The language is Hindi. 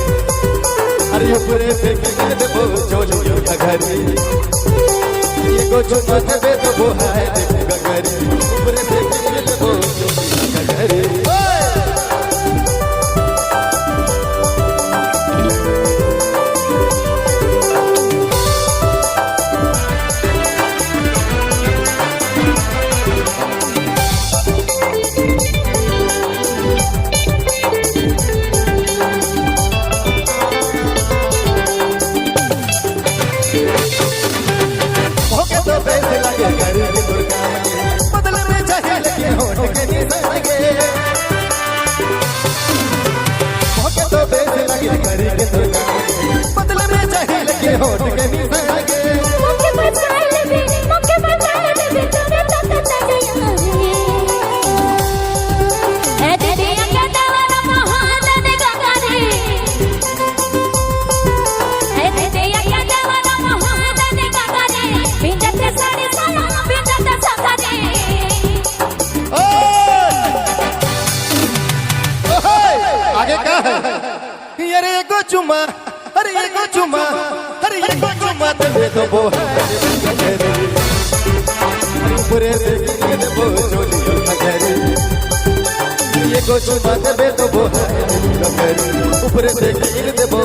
अरे पूरे फेंके देबो चोलियों का घरी ये को चुमा दे देबो हाय देबो घरी पूरे फेंके देबो चोलियों का घरी बदले में चाहिए लगे होठ के निशान लगे मौके बचा ले भी तूने तक गया है दीदी क्या दवारा महादन गगरे है दीदी क्या दवारा महादन गगरे बिंदते साड़ी साया बिंदते सगरे आगे क्या है अरे एगो चुमा अरे एगो चुमा अरे एगो चुमा दे दो वो पूरे से देबो चोलियों का घरी एगो चुमा दे दो वो ऊपर से देबो